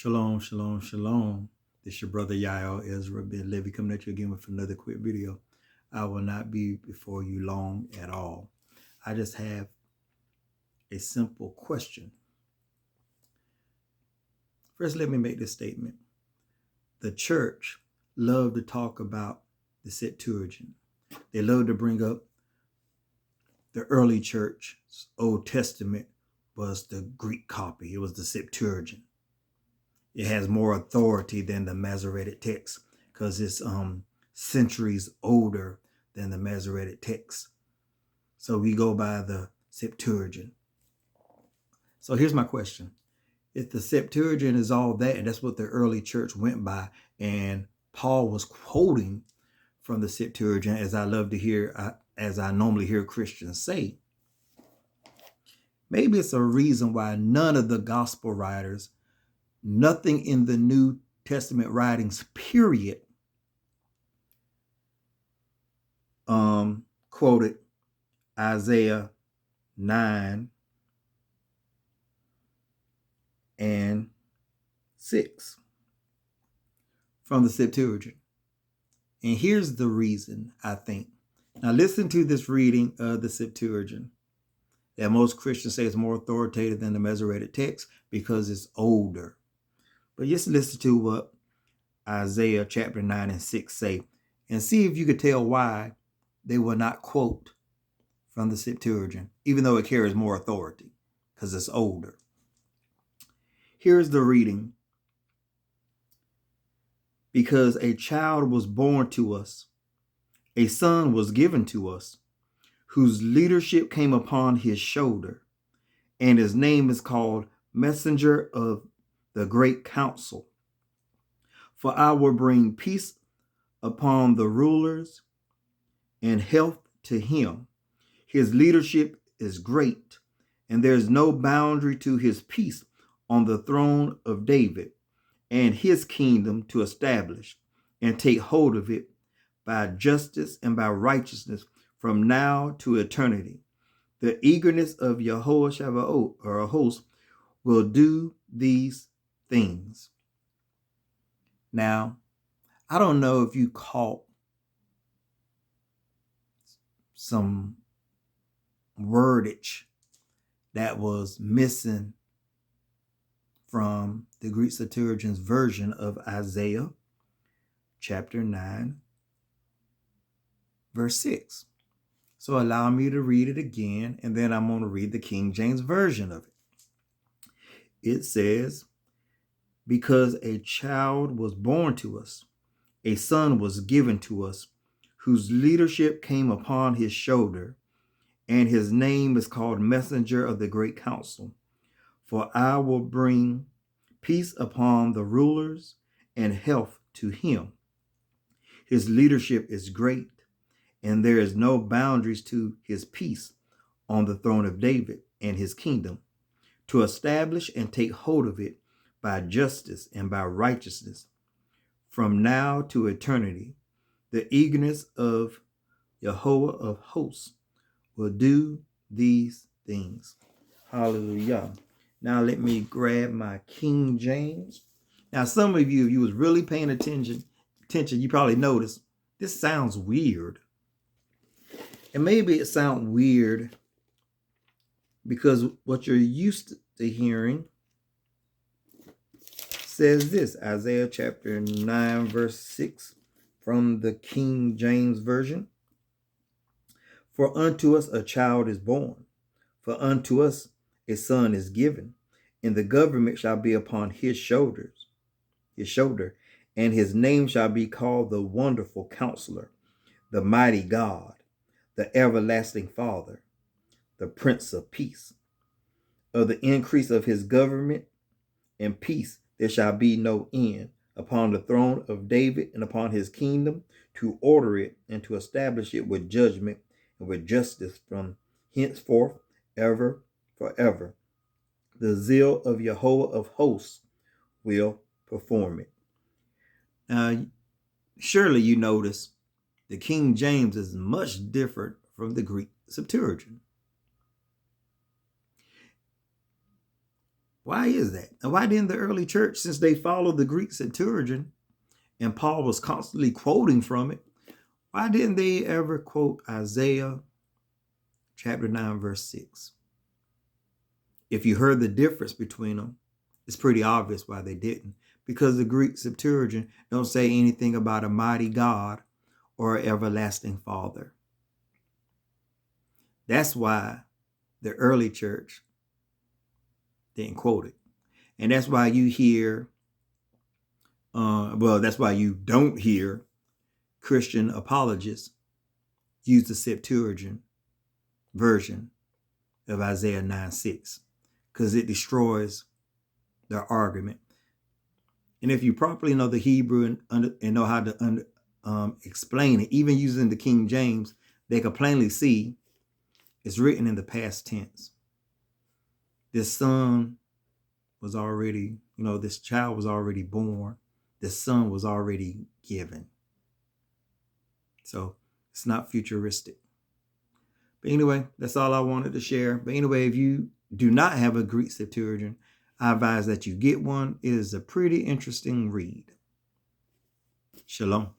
Shalom, shalom, shalom. This is your brother Yael Ezra Ben Levy coming at you again with another quick video. I will not be before you long at all. I just have a simple question. First, let me make this statement. The church loved to talk about the Septuagint. They love to bring up the early church's Old Testament was the Greek copy. It was the Septuagint. It has more authority than the Masoretic text because it's centuries older than the Masoretic text. So we go by the Septuagint. So here's my question. If the Septuagint is all that, and that's what the early church went by, and Paul was quoting from the Septuagint, as I love to hear, as I normally hear Christians say, maybe it's a reason why none of the gospel writers, nothing in the New Testament writings, period, quoted Isaiah 9 and 6 from the Septuagint. And here's the reason, I think. Now listen to this reading of the Septuagint that most Christians say is more authoritative than the Masoretic text because it's older. But just listen to what Isaiah chapter 9 and 6 say and see if you could tell why they will not quote from the Septuagint, even though it carries more authority because it's older. Here's the reading. Because a child was born to us, a son was given to us, whose leadership came upon his shoulder, and his name is called Messenger of the Great Council. For I will bring peace upon the rulers and health to him. His leadership is great, and there is no boundary to his peace on the throne of David, and his kingdom to establish and take hold of it by justice and by righteousness from now to eternity. The eagerness of Yahuwah Shabbat or a host will do these things. Now, I don't know if you caught some wordage that was missing from the Greek Septuagint's version of Isaiah chapter 9, verse 6. So allow me to read it again, and then I'm going to read the King James version of it. It says, because a child was born to us, a son was given to us, whose leadership came upon his shoulder, and his name is called Messenger of the Great Council. For I will bring peace upon the rulers and health to him. His leadership is great, and there is no boundaries to his peace on the throne of David and his kingdom, to establish and take hold of it by justice and by righteousness from now to eternity. The eagerness of Yahuwah of hosts will do these things. Hallelujah. Now let me grab my King James. Now some of you, if you was really paying attention, you probably noticed this sounds weird. And maybe it sounds weird because what you're used to hearing says this, Isaiah chapter 9, verse 6 from the King James Version. For unto us a child is born, for unto us a son is given, and the government shall be upon his shoulder, and his name shall be called the Wonderful Counselor, the Mighty God, the Everlasting Father, the Prince of Peace. Of the increase of his government and peace there shall be no end upon the throne of David and upon his kingdom, to order it and to establish it with judgment and with justice from henceforth ever forever. The zeal of Yahuwah of hosts will perform it. Now, surely you notice the King James is much different from the Greek Septuagint. Why is that? And why didn't the early church, since they followed the Greek Septuagint and Paul was constantly quoting from it, why didn't they ever quote Isaiah chapter 9, verse 6? If you heard the difference between them, it's pretty obvious why they didn't. Because the Greek Septuagint don't say anything about a mighty God or an everlasting Father. That's why the early church didn't quote it. And that's why you hear, that's why you don't hear Christian apologists use the Septuagint version of Isaiah 9:6, because it destroys their argument. And if you properly know the Hebrew and know how to explain it, even using the King James, they can plainly see it's written in the past tense. This son was already, this child was already born. This son was already given. So it's not futuristic. But anyway, that's all I wanted to share. But anyway, if you do not have a Greek Septuagint, I advise that you get one. It is a pretty interesting read. Shalom.